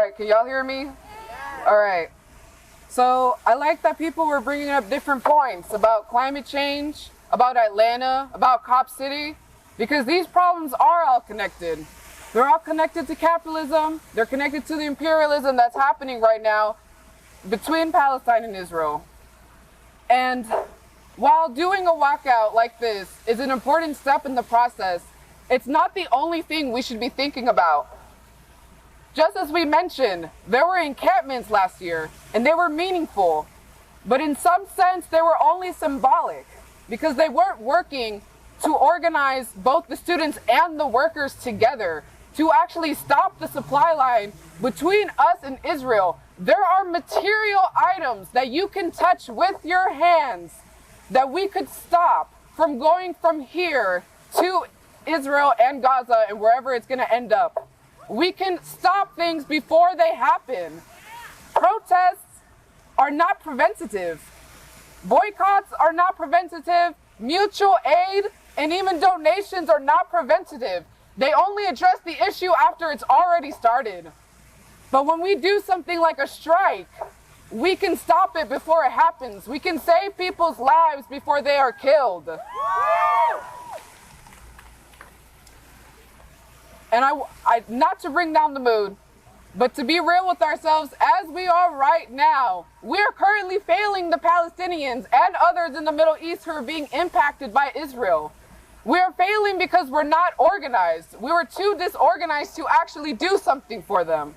right, can y'all hear me? All right. So I like that people were bringing up different points about climate change, about Atlanta, about Cop City, because these problems are all connected. They're all connected to capitalism. They're connected to the imperialism that's happening right now between Palestine and Israel. And while doing a walkout like this is an important step in the process, it's not the only thing we should be thinking about. Just as we mentioned, there were encampments last year, and they were meaningful. But in some sense, they were only symbolic, because they weren't working to organize both the students and the workers together to actually stop the supply line between us and Israel. There are material items that you can touch with your hands that we could stop from going from here to Israel and Gaza and wherever it's going to end up. We can stop things before they happen. Protests are not preventative. Boycotts are not preventative. Mutual aid and even donations are not preventative. They only address the issue after it's already started. But when we do something like a strike, we can stop it before it happens. We can save people's lives before they are killed. And I not to bring down the mood, but to be real with ourselves, as we are right now, we're currently failing the Palestinians and others in the Middle East who are being impacted by Israel. We're failing because we're not organized. We were too disorganized to actually do something for them.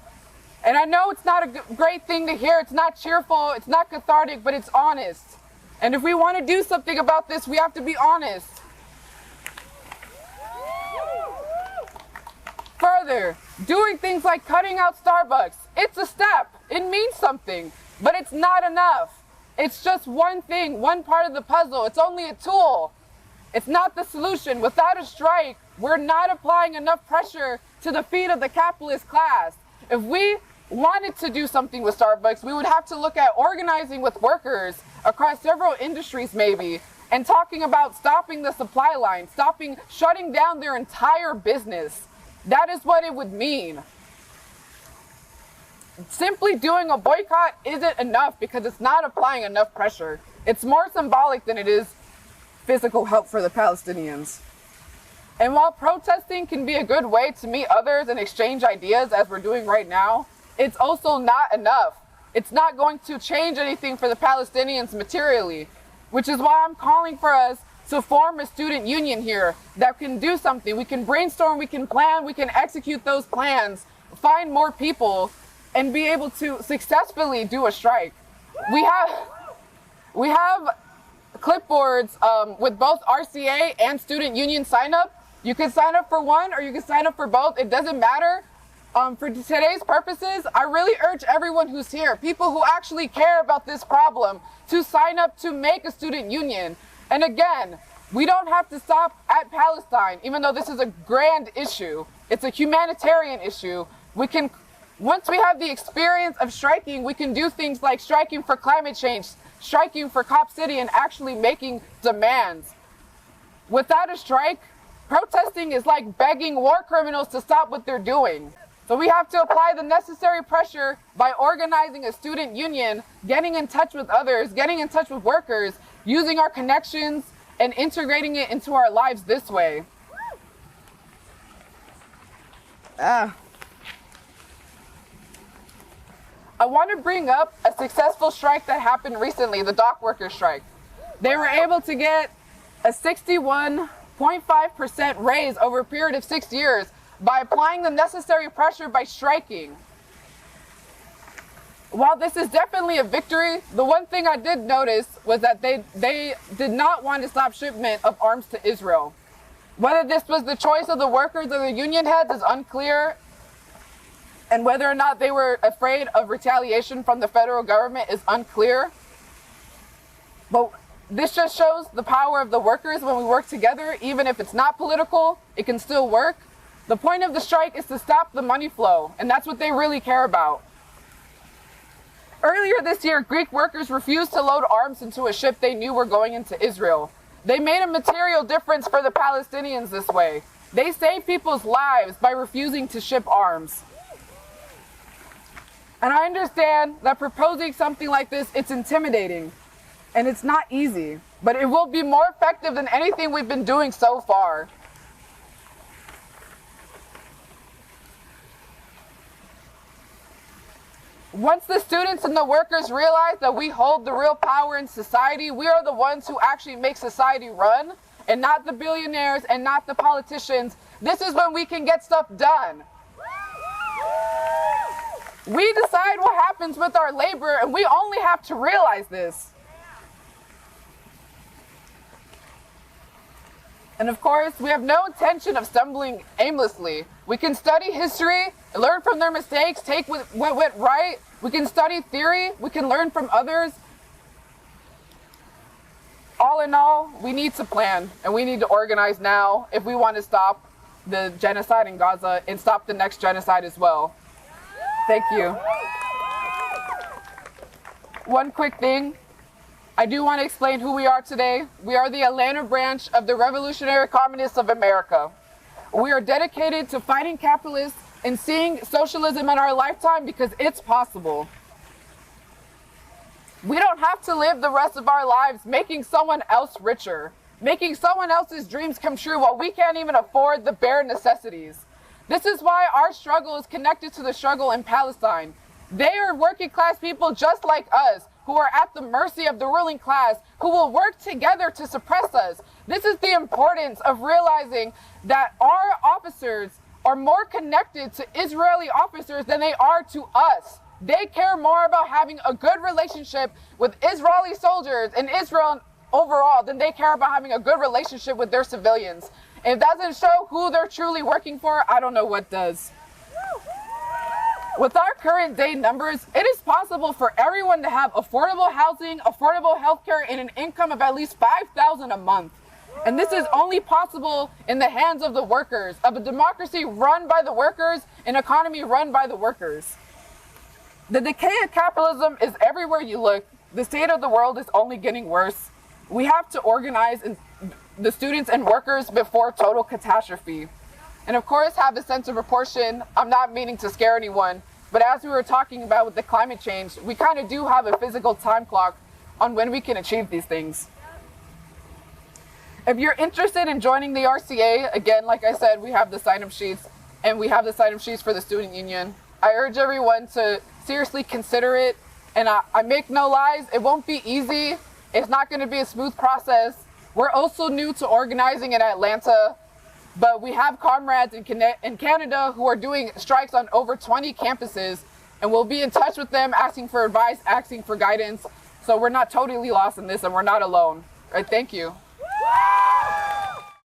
And I know it's not a great thing to hear. It's not cheerful. It's not cathartic, but it's honest. And if we want to do something about this, we have to be honest. Further, doing things like cutting out Starbucks, it's a step. It means something, but it's not enough. It's just one thing, one part of the puzzle. It's only a tool. It's not the solution. Without a strike, we're not applying enough pressure to the feet of the capitalist class. If we wanted to do something with Starbucks, we would have to look at organizing with workers across several industries maybe, and talking about stopping the supply line, shutting down their entire business. That is what it would mean. Simply doing a boycott isn't enough because it's not applying enough pressure. It's more symbolic than it is physical help for the Palestinians. And while protesting can be a good way to meet others and exchange ideas, as we're doing right now, it's also not enough. It's not going to change anything for the Palestinians materially, which is why I'm calling for us to form a student union here that can do something. We can brainstorm, we can plan, we can execute those plans, find more people, and be able to successfully do a strike. We have clipboards with both RCA and student union sign up. You can sign up for one or you can sign up for both. It doesn't matter. For today's purposes, I really urge everyone who's here, people who actually care about this problem, to sign up to make a student union. And again, we don't have to stop at Palestine, even though this is a grand issue. It's a humanitarian issue. Once we have the experience of striking, we can do things like striking for climate change, striking for Cop City, and actually making demands. Without a strike, protesting is like begging war criminals to stop what they're doing. So we have to apply the necessary pressure by organizing a student union, getting in touch with others, getting in touch with workers, using our connections, and integrating it into our lives this way. I want to bring up a successful strike that happened recently, the dock workers strike. They were able to get a 61.5% raise over a period of 6 years by applying the necessary pressure by striking. While this is definitely a victory, the one thing I did notice was that they did not want to stop shipment of arms to Israel. Whether this was the choice of the workers or the union heads is unclear, and whether or not they were afraid of retaliation from the federal government is unclear. But this just shows the power of the workers when we work together. Even if it's not political, it can still work. The point of the strike is to stop the money flow, and that's what they really care about. Earlier this year, Greek workers refused to load arms into a ship they knew were going into Israel. They made a material difference for the Palestinians this way. They saved people's lives by refusing to ship arms. And I understand that proposing something like this, it's intimidating and it's not easy, but it will be more effective than anything we've been doing so far. Once the students and the workers realize that we hold the real power in society, we are the ones who actually make society run, and not the billionaires and not the politicians, this is when we can get stuff done. We decide what happens with our labor, and we only have to realize this. And of course, we have no intention of stumbling aimlessly. We can study history, learn from their mistakes, take what went right. We can study theory, we can learn from others. All in all, we need to plan, and we need to organize now if we want to stop the genocide in Gaza and stop the next genocide as well. Thank you. One quick thing. I do want to explain who we are today. We are the Atlanta branch of the Revolutionary Communists of America. We are dedicated to fighting capitalists and seeing socialism in our lifetime because it's possible. We don't have to live the rest of our lives making someone else richer, making someone else's dreams come true while we can't even afford the bare necessities. This is why our struggle is connected to the struggle in Palestine. They are working class people just like us, who are at the mercy of the ruling class, who will work together to suppress us. This is the importance of realizing that our officers are more connected to Israeli officers than they are to us. They care more about having a good relationship with Israeli soldiers and Israel overall than they care about having a good relationship with their civilians. If that doesn't show who they're truly working for, I don't know what does. With our current day numbers, it is possible for everyone to have affordable housing, affordable healthcare, and an income of at least $5,000 a month. And this is only possible in the hands of the workers, of a democracy run by the workers, an economy run by the workers. The decay of capitalism is everywhere you look. The state of the world is only getting worse. We have to organize the students and workers before total catastrophe. And of course, have a sense of proportion. I'm not meaning to scare anyone, but as we were talking about with the climate change, we kind of do have a physical time clock on when we can achieve these things. If you're interested in joining the RCA, again, like I said, we have the sign-up sheets, and we have the sign-up sheets for the student union. I urge everyone to seriously consider it, and I make no lies, it won't be easy. It's not going to be a smooth process. We're also new to organizing in Atlanta, but we have comrades in Canada who are doing strikes on over 20 campuses, and we'll be in touch with them, asking for advice, asking for guidance. So we're not totally lost in this, and we're not alone. All right, thank you.